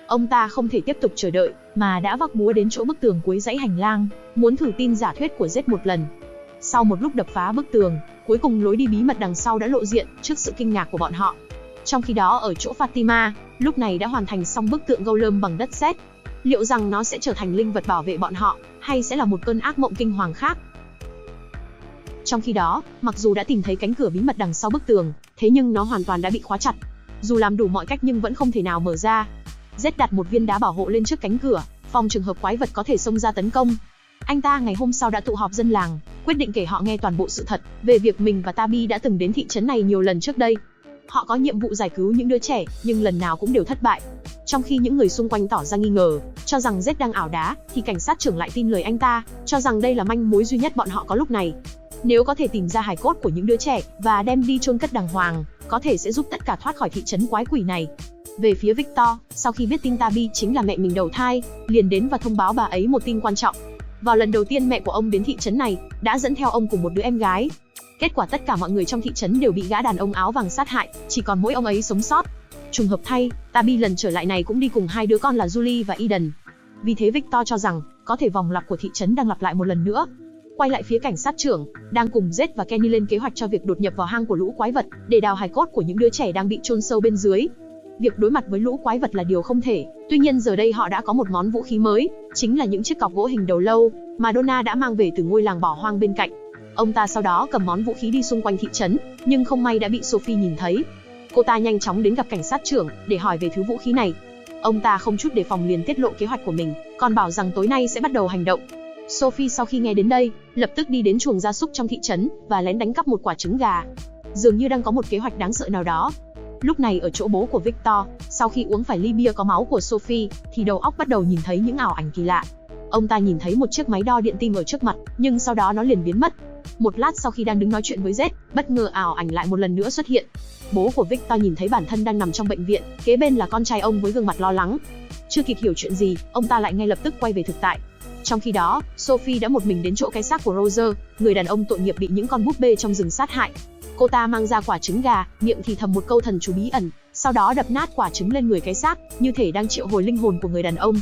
Ông ta không thể tiếp tục chờ đợi, mà đã vác búa đến chỗ bức tường cuối dãy hành lang, muốn thử tin giả thuyết của Z một lần. Sau một lúc đập phá bức tường, cuối cùng lối đi bí mật đằng sau đã lộ diện trước sự kinh ngạc của bọn họ. Trong khi đó ở chỗ Fatima, lúc này đã hoàn thành xong bức tượng golem bằng đất sét. Liệu rằng nó sẽ trở thành linh vật bảo vệ bọn họ, hay sẽ là một cơn ác mộng kinh hoàng khác? Trong khi đó, mặc dù đã tìm thấy cánh cửa bí mật đằng sau bức tường, thế nhưng nó hoàn toàn đã bị khóa chặt. Dù làm đủ mọi cách nhưng vẫn không thể nào mở ra. Z đặt một viên đá bảo hộ lên trước cánh cửa, phòng trường hợp quái vật có thể xông ra tấn công. Anh ta ngày hôm sau đã tụ họp dân làng, quyết định kể họ nghe toàn bộ sự thật về việc mình và Tabi đã từng đến thị trấn này nhiều lần trước đây. Họ có nhiệm vụ giải cứu những đứa trẻ, nhưng lần nào cũng đều thất bại. Trong khi những người xung quanh tỏ ra nghi ngờ, cho rằng Z đang ảo đá, thì cảnh sát trưởng lại tin lời anh ta, cho rằng đây là manh mối duy nhất bọn họ có lúc này. Nếu có thể tìm ra hài cốt của những đứa trẻ và đem đi chôn cất đàng hoàng, có thể sẽ giúp tất cả thoát khỏi thị trấn quái quỷ này. Về phía Victor, sau khi biết tin Tabi chính là mẹ mình đầu thai, liền đến và thông báo bà ấy một tin quan trọng. Vào lần đầu tiên mẹ của ông đến thị trấn này, đã dẫn theo ông cùng một đứa em gái. Kết quả tất cả mọi người trong thị trấn đều bị gã đàn ông áo vàng sát hại, chỉ còn mỗi ông ấy sống sót. Trùng hợp thay, Tabi lần trở lại này cũng đi cùng hai đứa con là Julie và Eden. Vì thế Victor cho rằng, có thể vòng lặp của thị trấn đang lặp lại một lần nữa. Quay lại phía cảnh sát trưởng, đang cùng Z và Kenny lên kế hoạch cho việc đột nhập vào hang của lũ quái vật, để đào hài cốt của những đứa trẻ đang bị chôn sâu bên dưới. Việc đối mặt với lũ quái vật là điều không thể, tuy nhiên giờ đây họ đã có một món vũ khí mới, chính là những chiếc cọc gỗ hình đầu lâu, mà Donna đã mang về từ ngôi làng bỏ hoang bên cạnh. Ông ta sau đó cầm món vũ khí đi xung quanh thị trấn, nhưng không may đã bị Sophie nhìn thấy. Cô ta nhanh chóng đến gặp cảnh sát trưởng, để hỏi về thứ vũ khí này. Ông ta không chút đề phòng liền tiết lộ kế hoạch của mình, còn bảo rằng tối nay sẽ bắt đầu hành động. Sophie sau khi nghe đến đây, lập tức đi đến chuồng gia súc trong thị trấn, và lén đánh cắp một quả trứng gà. Dường như đang có một kế hoạch đáng sợ nào đó. Lúc này ở chỗ bố của Victor, sau khi uống phải ly bia có máu của Sophie, thì đầu óc bắt đầu nhìn thấy những ảo ảnh kỳ lạ. Ông ta nhìn thấy một chiếc máy đo điện tim ở trước mặt, nhưng sau đó nó liền biến mất. Một lát sau khi đang đứng nói chuyện với Z, bất ngờ ảo ảnh lại một lần nữa xuất hiện. Bố của Victor nhìn thấy bản thân đang nằm trong bệnh viện, kế bên là con trai ông với gương mặt lo lắng. Chưa kịp hiểu chuyện gì, ông ta lại ngay lập tức quay về thực tại. Trong khi đó, Sophie đã một mình đến chỗ cái xác của Roger, người đàn ông tội nghiệp bị những con búp bê trong rừng sát hại. Cô ta mang ra quả trứng gà, miệng thì thầm một câu thần chú bí ẩn, sau đó đập nát quả trứng lên người cái xác, như thể đang triệu hồi linh hồn của người đàn ông.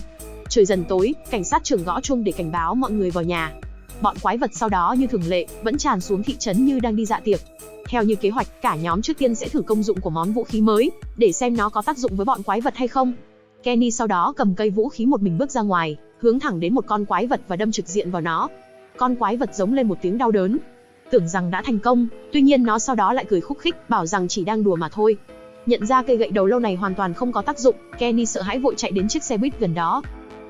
Trời dần tối, cảnh sát trưởng gõ chuông để cảnh báo mọi người vào nhà. Bọn quái vật sau đó như thường lệ, vẫn tràn xuống thị trấn như đang đi dạ tiệc. Theo như kế hoạch, cả nhóm trước tiên sẽ thử công dụng của món vũ khí mới, để xem nó có tác dụng với bọn quái vật hay không. Kenny sau đó cầm cây vũ khí một mình bước ra ngoài, hướng thẳng đến một con quái vật và đâm trực diện vào nó. Con quái vật giống lên một tiếng đau đớn. Tưởng rằng đã thành công, tuy nhiên nó sau đó lại cười khúc khích, bảo rằng chỉ đang đùa mà thôi. Nhận ra cây gậy đầu lâu này hoàn toàn không có tác dụng, Kenny sợ hãi vội chạy đến chiếc xe buýt gần đó.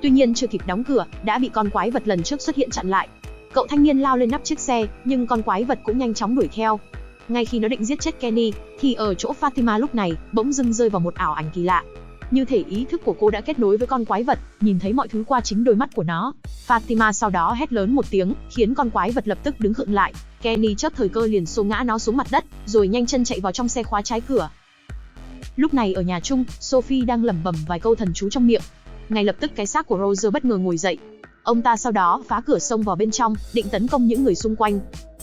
Tuy nhiên chưa kịp đóng cửa, đã bị con quái vật lần trước xuất hiện chặn lại. Cậu thanh niên lao lên nắp chiếc xe, nhưng con quái vật cũng nhanh chóng đuổi theo. Ngay khi nó định giết chết Kenny, thì ở chỗ Fatima lúc này bỗng dưng rơi vào một ảo ảnh kỳ lạ. Như thể ý thức của cô đã kết nối với con quái vật, nhìn thấy mọi thứ qua chính đôi mắt của nó. Fatima sau đó hét lớn một tiếng, khiến con quái vật lập tức đứng khựng lại. Kenny chớp thời cơ liền xô ngã nó xuống mặt đất, rồi nhanh chân chạy vào trong xe khóa trái cửa. Lúc này ở nhà chung, Sophie đang lẩm bẩm vài câu thần chú trong miệng. Ngay lập tức cái xác của Roger bất ngờ ngồi dậy. Ông ta sau đó phá cửa xông vào bên trong, định tấn công những người xung quanh.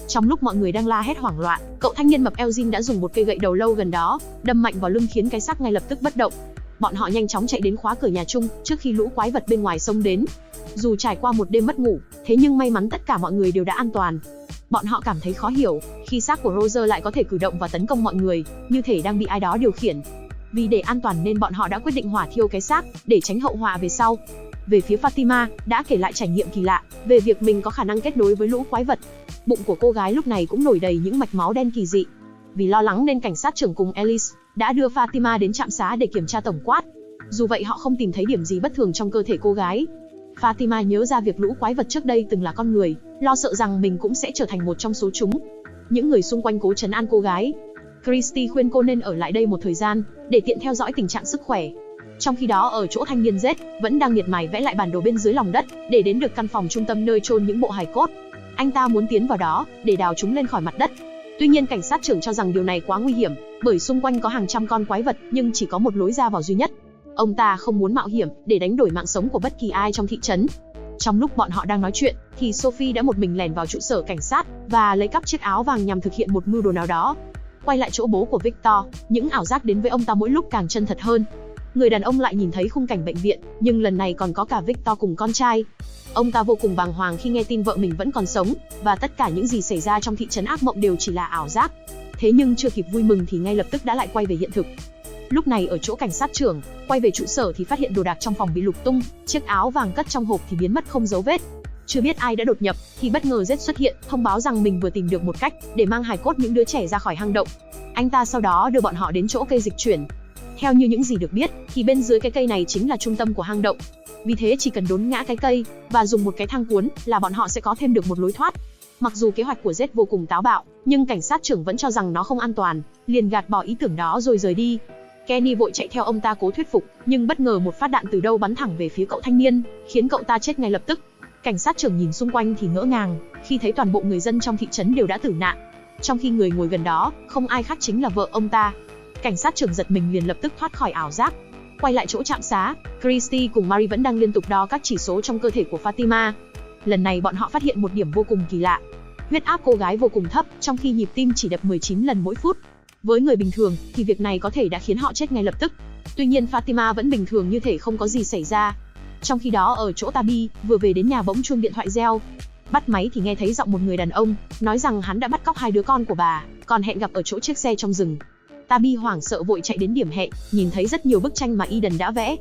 Trong lúc mọi người đang la hét hoảng loạn, cậu thanh niên mập Eugene đã dùng một cây gậy đầu lâu gần đó, đâm mạnh vào lưng khiến cái xác ngay lập tức bất động. Bọn họ nhanh chóng chạy đến khóa cửa nhà chung, trước khi lũ quái vật bên ngoài xông đến. Dù trải qua một đêm mất ngủ, thế nhưng may mắn tất cả mọi người đều đã an toàn. Bọn họ cảm thấy khó hiểu, khi xác của Roger lại có thể cử động và tấn công mọi người, như thể đang bị ai đó điều khiển. Vì để an toàn nên bọn họ đã quyết định hỏa thiêu cái xác, để tránh hậu họa về sau. Về phía Fatima, đã kể lại trải nghiệm kỳ lạ, về việc mình có khả năng kết nối với lũ quái vật. Bụng của cô gái lúc này cũng nổi đầy những mạch máu đen kỳ dị. Vì lo lắng nên cảnh sát trưởng cùng Alice đã đưa Fatima đến trạm xá để kiểm tra tổng quát. Dù vậy họ không tìm thấy điểm gì bất thường trong cơ thể cô gái. Fatima nhớ ra việc lũ quái vật trước đây từng là con người, lo sợ rằng mình cũng sẽ trở thành một trong số chúng. Những người xung quanh cố trấn an cô gái. Christy khuyên cô nên ở lại đây một thời gian, để tiện theo dõi tình trạng sức khỏe. Trong khi đó ở chỗ thanh niên Z vẫn đang miệt mài vẽ lại bản đồ bên dưới lòng đất, để đến được căn phòng trung tâm nơi chôn những bộ hài cốt. Anh ta muốn tiến vào đó, để đào chúng lên khỏi mặt đất. Tuy nhiên cảnh sát trưởng cho rằng điều này quá nguy hiểm, bởi xung quanh có hàng trăm con quái vật, nhưng chỉ có một lối ra vào duy nhất. Ông ta không muốn mạo hiểm, để đánh đổi mạng sống của bất kỳ ai trong thị trấn. Trong lúc bọn họ đang nói chuyện, thì Sophie đã một mình lẻn vào trụ sở cảnh sát, và lấy cắp chiếc áo vàng nhằm thực hiện một mưu đồ nào đó. Quay lại chỗ bố của Victor, những ảo giác đến với ông ta mỗi lúc càng chân thật hơn. Người đàn ông lại nhìn thấy khung cảnh bệnh viện, nhưng lần này còn có cả Victor cùng con trai. Ông ta vô cùng bàng hoàng khi nghe tin vợ mình vẫn còn sống, và tất cả những gì xảy ra trong thị trấn ác mộng đều chỉ là ảo giác. Thế nhưng chưa kịp vui mừng thì ngay lập tức đã lại quay về hiện thực. Lúc này ở chỗ cảnh sát trưởng, quay về trụ sở thì phát hiện đồ đạc trong phòng bị lục tung, chiếc áo vàng cất trong hộp thì biến mất không dấu vết. Chưa biết ai đã đột nhập, thì bất ngờ Z xuất hiện, thông báo rằng mình vừa tìm được một cách để mang hài cốt những đứa trẻ ra khỏi hang động. Anh ta sau đó đưa bọn họ đến chỗ cây dịch chuyển. Theo như những gì được biết, thì bên dưới cái cây này chính là trung tâm của hang động. Vì thế chỉ cần đốn ngã cái cây, và dùng một cái thang cuốn, là bọn họ sẽ có thêm được một lối thoát. Mặc dù kế hoạch của Z vô cùng táo bạo, nhưng cảnh sát trưởng vẫn cho rằng nó không an toàn, liền gạt bỏ ý tưởng đó rồi rời đi. Kenny vội chạy theo ông ta cố thuyết phục, nhưng bất ngờ một phát đạn từ đâu bắn thẳng về phía cậu thanh niên, khiến cậu ta chết ngay lập tức. Cảnh sát trưởng nhìn xung quanh thì ngỡ ngàng, khi thấy toàn bộ người dân trong thị trấn đều đã tử nạn. Trong khi người ngồi gần đó, không ai khác chính là vợ ông ta. Cảnh sát trưởng giật mình liền lập tức thoát khỏi ảo giác. Quay lại chỗ trạm xá, Christy cùng Mary vẫn đang liên tục đo các chỉ số trong cơ thể của Fatima. Lần này bọn họ phát hiện một điểm vô cùng kỳ lạ. Huyết áp cô gái vô cùng thấp, trong khi nhịp tim chỉ đập 19 lần mỗi phút. Với người bình thường, thì việc này có thể đã khiến họ chết ngay lập tức. Tuy nhiên Fatima vẫn bình thường như thể không có gì xảy ra. Trong khi đó ở chỗ Tabi, vừa về đến nhà bỗng chuông điện thoại reo. Bắt máy thì nghe thấy giọng một người đàn ông, nói rằng hắn đã bắt cóc 2 đứa con của bà, còn hẹn gặp ở chỗ chiếc xe trong rừng. Tabi hoảng sợ vội chạy đến điểm hẹn, nhìn thấy rất nhiều bức tranh mà Eden đã vẽ.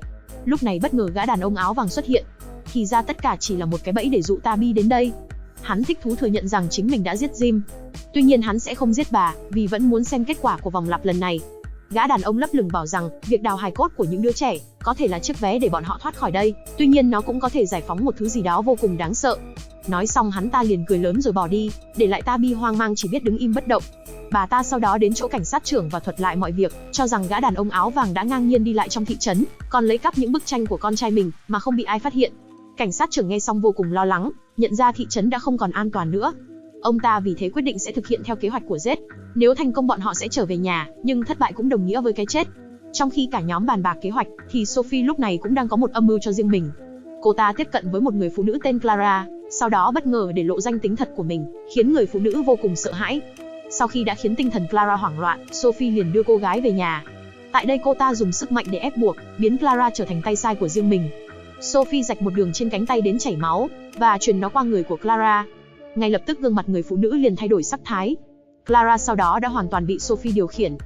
Lúc này bất ngờ gã đàn ông áo vàng xuất hiện. Thì ra tất cả chỉ là một cái bẫy để dụ Tabi đến đây. Hắn thích thú thừa nhận rằng chính mình đã giết Jim. Tuy nhiên hắn sẽ không giết bà, vì vẫn muốn xem kết quả của vòng lặp lần này. Gã đàn ông lấp lửng bảo rằng việc đào hài cốt của những đứa trẻ có thể là chiếc vé để bọn họ thoát khỏi đây, tuy nhiên nó cũng có thể giải phóng một thứ gì đó vô cùng đáng sợ. Nói xong hắn ta liền cười lớn rồi bỏ đi, để lại Tabi hoang mang chỉ biết đứng im bất động. Bà ta sau đó đến chỗ cảnh sát trưởng và thuật lại mọi việc, cho rằng gã đàn ông áo vàng đã ngang nhiên đi lại trong thị trấn, còn lấy cắp những bức tranh của con trai mình mà không bị ai phát hiện. Cảnh sát trưởng nghe xong vô cùng lo lắng, nhận ra thị trấn đã không còn an toàn nữa. Ông ta vì thế quyết định sẽ thực hiện theo kế hoạch của Z. Nếu thành công bọn họ sẽ trở về nhà, nhưng thất bại cũng đồng nghĩa với cái chết. Trong khi cả nhóm bàn bạc kế hoạch, thì Sophie lúc này cũng đang có một âm mưu cho riêng mình. Cô ta tiếp cận với một người phụ nữ tên Clara, sau đó bất ngờ để lộ danh tính thật của mình, khiến người phụ nữ vô cùng sợ hãi. Sau khi đã khiến tinh thần Clara hoảng loạn, Sophie liền đưa cô gái về nhà. Tại đây cô ta dùng sức mạnh để ép buộc, biến Clara trở thành tay sai của riêng mình. Sophie rạch một đường trên cánh tay đến chảy máu, và truyền nó qua người của Clara. Ngay lập tức gương mặt người phụ nữ liền thay đổi sắc thái. Clara sau đó đã hoàn toàn bị Sophie điều khiển.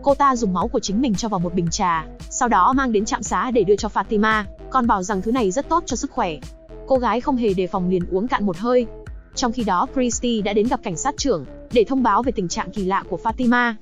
Cô ta dùng máu của chính mình cho vào một bình trà, sau đó mang đến trạm xá để đưa cho Fatima, còn bảo rằng thứ này rất tốt cho sức khỏe. Cô gái không hề đề phòng liền uống cạn một hơi. Trong khi đó Christy đã đến gặp cảnh sát trưởng, để thông báo về tình trạng kỳ lạ của Fatima.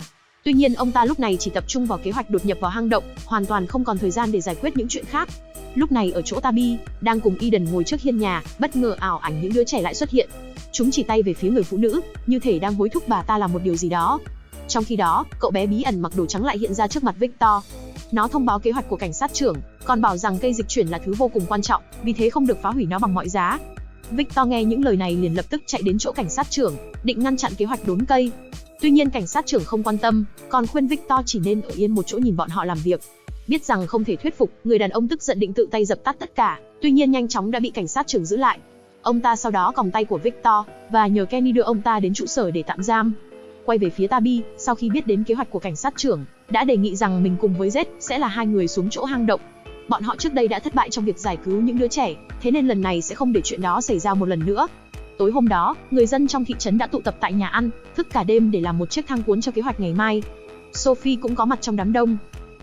Tuy nhiên ông ta lúc này chỉ tập trung vào kế hoạch đột nhập vào hang động, hoàn toàn không còn thời gian để giải quyết những chuyện khác. Lúc này ở chỗ Tabi đang cùng Eden ngồi trước hiên nhà, bất ngờ ảo ảnh những đứa trẻ lại xuất hiện. Chúng chỉ tay về phía người phụ nữ, như thể đang hối thúc bà ta làm một điều gì đó. Trong khi đó, cậu bé bí ẩn mặc đồ trắng lại hiện ra trước mặt Victor. Nó thông báo kế hoạch của cảnh sát trưởng, còn bảo rằng cây dịch chuyển là thứ vô cùng quan trọng, vì thế không được phá hủy nó bằng mọi giá. Victor nghe những lời này liền lập tức chạy đến chỗ cảnh sát trưởng, định ngăn chặn kế hoạch đốn cây. Tuy nhiên cảnh sát trưởng không quan tâm, còn khuyên Victor chỉ nên ở yên một chỗ nhìn bọn họ làm việc. Biết rằng không thể thuyết phục, người đàn ông tức giận định tự tay dập tắt tất cả, tuy nhiên nhanh chóng đã bị cảnh sát trưởng giữ lại. Ông ta sau đó còng tay của Victor và nhờ Kenny đưa ông ta đến trụ sở để tạm giam. Quay về phía Tabi, sau khi biết đến kế hoạch của cảnh sát trưởng, đã đề nghị rằng mình cùng với Z sẽ là hai người xuống chỗ hang động. Bọn họ trước đây đã thất bại trong việc giải cứu những đứa trẻ, thế nên lần này sẽ không để chuyện đó xảy ra một lần nữa. Tối hôm đó, người dân trong thị trấn đã tụ tập tại nhà ăn, thức cả đêm để làm một chiếc thang cuốn cho kế hoạch ngày mai. Sophie cũng có mặt trong đám đông.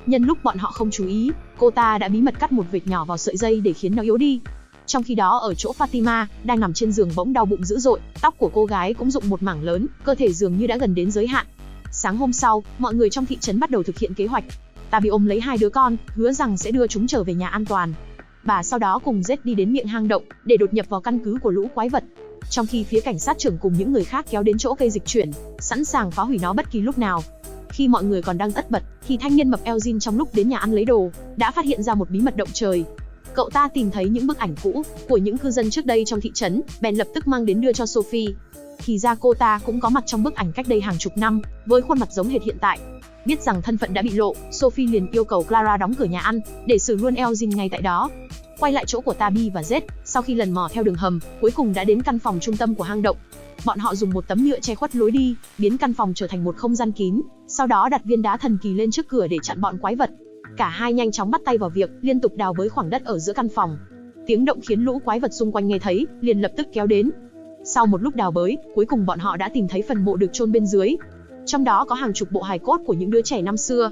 Nhân lúc bọn họ không chú ý, cô ta đã bí mật cắt một vệt nhỏ vào sợi dây để khiến nó yếu đi. Trong khi đó ở chỗ Fatima, đang nằm trên giường bỗng đau bụng dữ dội, tóc của cô gái cũng rụng một mảng lớn, cơ thể dường như đã gần đến giới hạn. Sáng hôm sau, mọi người trong thị trấn bắt đầu thực hiện kế hoạch. Tabi ôm lấy hai đứa con, hứa rằng sẽ đưa chúng trở về nhà an toàn. Bà sau đó cùng Z đi đến miệng hang động để đột nhập vào căn cứ của lũ quái vật. Trong khi phía cảnh sát trưởng cùng những người khác kéo đến chỗ cây dịch chuyển, sẵn sàng phá hủy nó bất kỳ lúc nào. Khi mọi người còn đang tất bật, thì thanh niên mập Elgin trong lúc đến nhà ăn lấy đồ, đã phát hiện ra một bí mật động trời. Cậu ta tìm thấy những bức ảnh cũ của những cư dân trước đây trong thị trấn, bèn lập tức mang đến đưa cho Sophie. Thì ra cô ta cũng có mặt trong bức ảnh cách đây hàng chục năm, với khuôn mặt giống hệt hiện tại. Biết rằng thân phận đã bị lộ, Sophie liền yêu cầu Clara đóng cửa nhà ăn, để xử luôn Elgin ngay tại đó. Quay lại chỗ của Tabi và Z, sau khi lần mò theo đường hầm, cuối cùng đã đến căn phòng trung tâm của hang động. Bọn họ dùng một tấm nhựa che khuất lối đi, biến căn phòng trở thành một không gian kín, sau đó đặt viên đá thần kỳ lên trước cửa để chặn bọn quái vật. Cả hai nhanh chóng bắt tay vào việc, liên tục đào bới khoảng đất ở giữa căn phòng. Tiếng động khiến lũ quái vật xung quanh nghe thấy, liền lập tức kéo đến. Sau một lúc đào bới, cuối cùng bọn họ đã tìm thấy phần mộ được chôn bên dưới. Trong đó có hàng chục bộ hài cốt của những đứa trẻ năm xưa.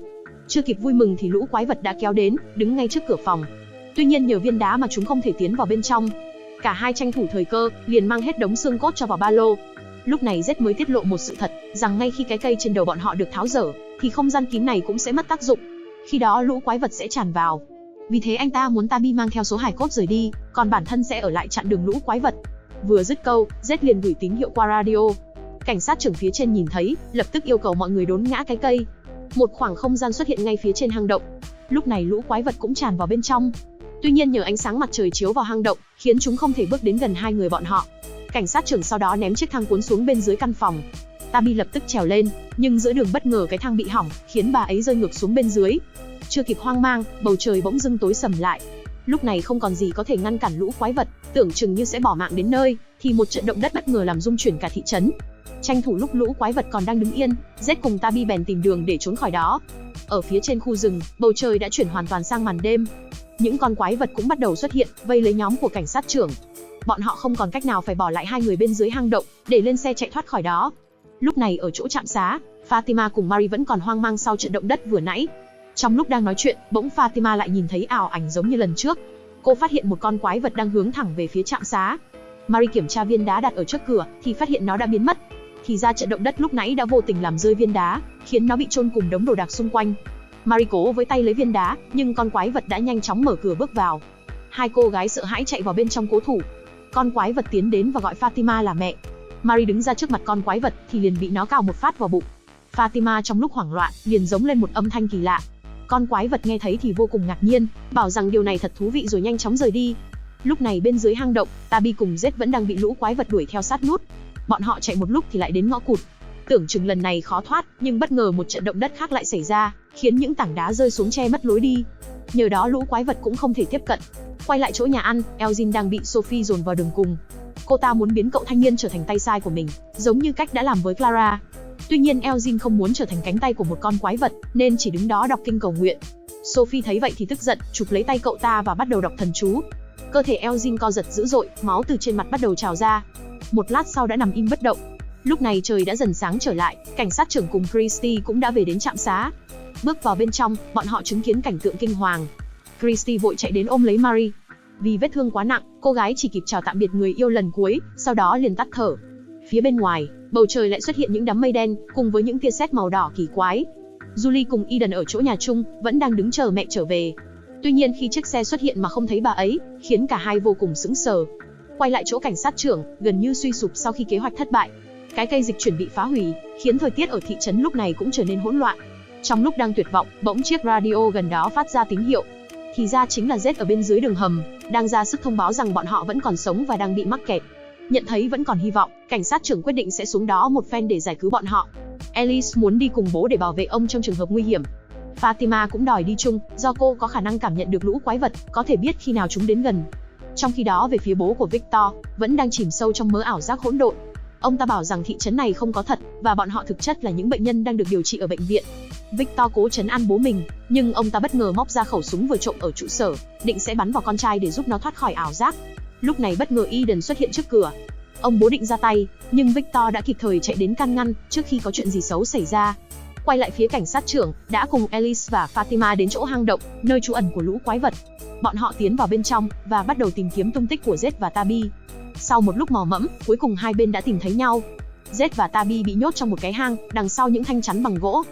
Chưa kịp vui mừng thì lũ quái vật đã kéo đến, đứng ngay trước cửa phòng. Tuy nhiên nhờ viên đá mà chúng không thể tiến vào bên trong. Cả hai tranh thủ thời cơ, liền mang hết đống xương cốt cho vào ba lô. Lúc này Z mới tiết lộ một sự thật, rằng ngay khi cái cây trên đầu bọn họ được tháo dỡ, thì không gian kín này cũng sẽ mất tác dụng. Khi đó lũ quái vật sẽ tràn vào. Vì thế anh ta muốn Tabi mang theo số hài cốt rời đi, còn bản thân sẽ ở lại chặn đường lũ quái vật. Vừa dứt câu, Z liền gửi tín hiệu qua radio. Cảnh sát trưởng phía trên nhìn thấy, lập tức yêu cầu mọi người đốn ngã cái cây. Một khoảng không gian xuất hiện ngay phía trên hang động. Lúc này lũ quái vật cũng tràn vào bên trong. Tuy nhiên nhờ ánh sáng mặt trời chiếu vào hang động, khiến chúng không thể bước đến gần hai người bọn họ. Cảnh sát trưởng sau đó ném chiếc thang cuốn xuống bên dưới căn phòng. Tabi lập tức trèo lên, nhưng giữa đường bất ngờ cái thang bị hỏng, khiến bà ấy rơi ngược xuống bên dưới. Chưa kịp hoang mang, bầu trời bỗng dưng tối sầm lại. Lúc này không còn gì có thể ngăn cản lũ quái vật, tưởng chừng như sẽ bỏ mạng đến nơi, thì một trận động đất bất ngờ làm rung chuyển cả thị trấn. Tranh thủ lúc lũ quái vật còn đang đứng yên, Z cùng Tabi bèn tìm đường để trốn khỏi đó. Ở phía trên khu rừng, bầu trời đã chuyển hoàn toàn sang màn đêm. Những con quái vật cũng bắt đầu xuất hiện, vây lấy nhóm của cảnh sát trưởng. Bọn họ không còn cách nào phải bỏ lại hai người bên dưới hang động, để lên xe chạy thoát khỏi đó. Lúc này ở chỗ trạm xá, Fatima cùng Marie vẫn còn hoang mang sau trận động đất vừa nãy. Trong lúc đang nói chuyện, bỗng Fatima lại nhìn thấy ảo ảnh giống như lần trước. Cô phát hiện một con quái vật đang hướng thẳng về phía trạm xá. Marie kiểm tra viên đá đặt ở trước cửa, thì phát hiện nó đã biến mất. Thì ra trận động đất lúc nãy đã vô tình làm rơi viên đá, khiến nó bị chôn cùng đống đồ đạc xung quanh. Marie cố với tay lấy viên đá, nhưng con quái vật đã nhanh chóng mở cửa bước vào. Hai cô gái sợ hãi chạy vào bên trong cố thủ. Con quái vật tiến đến và gọi Fatima là mẹ. Marie đứng ra trước mặt con quái vật thì liền bị nó cào một phát vào bụng. Fatima trong lúc hoảng loạn liền giống lên một âm thanh kỳ lạ. Con quái vật nghe thấy thì vô cùng ngạc nhiên, bảo rằng điều này thật thú vị rồi nhanh chóng rời đi. Lúc này bên dưới hang động, Tabi cùng Z vẫn đang bị lũ quái vật đuổi theo sát nút. Bọn họ chạy một lúc thì lại đến ngõ cụt. Tưởng chừng lần này khó thoát, nhưng bất ngờ một trận động đất khác lại xảy ra, khiến những tảng đá rơi xuống che mất lối đi. Nhờ đó lũ quái vật cũng không thể tiếp cận. Quay lại chỗ nhà ăn, Elgin đang bị Sophie dồn vào đường cùng. Cô ta muốn biến cậu thanh niên trở thành tay sai của mình, giống như cách đã làm với Clara. Tuy nhiên Elgin không muốn trở thành cánh tay của một con quái vật, nên chỉ đứng đó đọc kinh cầu nguyện. Sophie thấy vậy thì tức giận, chụp lấy tay cậu ta và bắt đầu đọc thần chú. Cơ thể Elgin co giật dữ dội, máu từ trên mặt bắt đầu trào ra. Một lát sau đã nằm im bất động. Lúc này trời đã dần sáng trở lại, cảnh sát trưởng cùng Christy cũng đã về đến trạm xá. Bước vào bên trong, bọn họ chứng kiến cảnh tượng kinh hoàng. Christy vội chạy đến ôm lấy Marie. Vì vết thương quá nặng, cô gái chỉ kịp chào tạm biệt người yêu lần cuối, sau đó liền tắt thở. Phía bên ngoài, bầu trời lại xuất hiện những đám mây đen, cùng với những tia sét màu đỏ kỳ quái. Julie cùng Eden ở chỗ nhà chung, vẫn đang đứng chờ mẹ trở về. Tuy nhiên khi chiếc xe xuất hiện mà không thấy bà ấy, khiến cả hai vô cùng sững sờ. Quay lại chỗ cảnh sát trưởng, gần như suy sụp sau khi kế hoạch thất bại. Cái cây dịch chuyển bị phá hủy, khiến thời tiết ở thị trấn lúc này cũng trở nên hỗn loạn. Trong lúc đang tuyệt vọng, bỗng chiếc radio gần đó phát ra tín hiệu. Thì ra chính là Zed ở bên dưới đường hầm, đang ra sức thông báo rằng bọn họ vẫn còn sống và đang bị mắc kẹt. Nhận thấy vẫn còn hy vọng, cảnh sát trưởng quyết định sẽ xuống đó một phen để giải cứu bọn họ. Alice muốn đi cùng bố để bảo vệ ông trong trường hợp nguy hiểm. Fatima cũng đòi đi chung, do cô có khả năng cảm nhận được lũ quái vật, có thể biết khi nào chúng đến gần. Trong khi đó về phía bố của Victor, vẫn đang chìm sâu trong mớ ảo giác hỗn độn. Ông ta bảo rằng thị trấn này không có thật, và bọn họ thực chất là những bệnh nhân đang được điều trị ở bệnh viện. Victor cố trấn an bố mình, nhưng ông ta bất ngờ móc ra khẩu súng vừa trộm ở trụ sở, định sẽ bắn vào con trai để giúp nó thoát khỏi ảo giác. Lúc này bất ngờ Eden xuất hiện trước cửa. Ông bố định ra tay, nhưng Victor đã kịp thời chạy đến can ngăn trước khi có chuyện gì xấu xảy ra. Quay lại phía cảnh sát trưởng, đã cùng Alice và Fatima đến chỗ hang động, nơi trú ẩn của lũ quái vật. Bọn họ tiến vào bên trong và bắt đầu tìm kiếm tung tích của Zed và Tabi. Sau một lúc mò mẫm, cuối cùng hai bên đã tìm thấy nhau. Zed và Tabi bị nhốt trong một cái hang, đằng sau những thanh chắn bằng gỗ.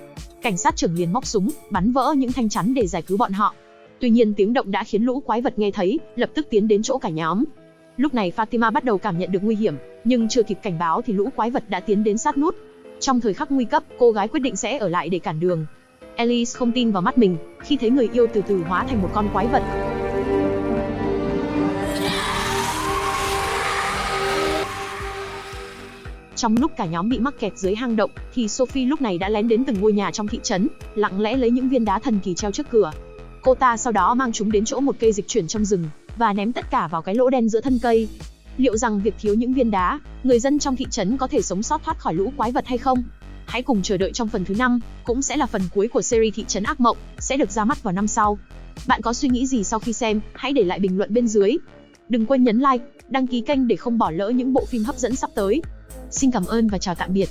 Cảnh sát trưởng liền móc súng, bắn vỡ những thanh chắn để giải cứu bọn họ. Tuy nhiên tiếng động đã khiến lũ quái vật nghe thấy, lập tức tiến đến chỗ cả nhóm. Lúc này Fatima bắt đầu cảm nhận được nguy hiểm, nhưng chưa kịp cảnh báo thì lũ quái vật đã tiến đến sát nút. Trong thời khắc nguy cấp, cô gái quyết định sẽ ở lại để cản đường. Alice không tin vào mắt mình, khi thấy người yêu từ từ hóa thành một con quái vật. Trong lúc cả nhóm bị mắc kẹt dưới hang động, thì Sophie lúc này đã lén đến từng ngôi nhà trong thị trấn, lặng lẽ lấy những viên đá thần kỳ treo trước cửa. Cô ta sau đó mang chúng đến chỗ một cây dịch chuyển trong rừng, và ném tất cả vào cái lỗ đen giữa thân cây. Liệu rằng việc thiếu những viên đá, người dân trong thị trấn có thể sống sót thoát khỏi lũ quái vật hay không? Hãy cùng chờ đợi trong phần thứ 5, cũng sẽ là phần cuối của series Thị trấn ác mộng, sẽ được ra mắt vào năm sau. Bạn có suy nghĩ gì sau khi xem? Hãy để lại bình luận bên dưới. Đừng quên nhấn like, đăng ký kênh để không bỏ lỡ những bộ phim hấp dẫn sắp tới. Xin cảm ơn và chào tạm biệt.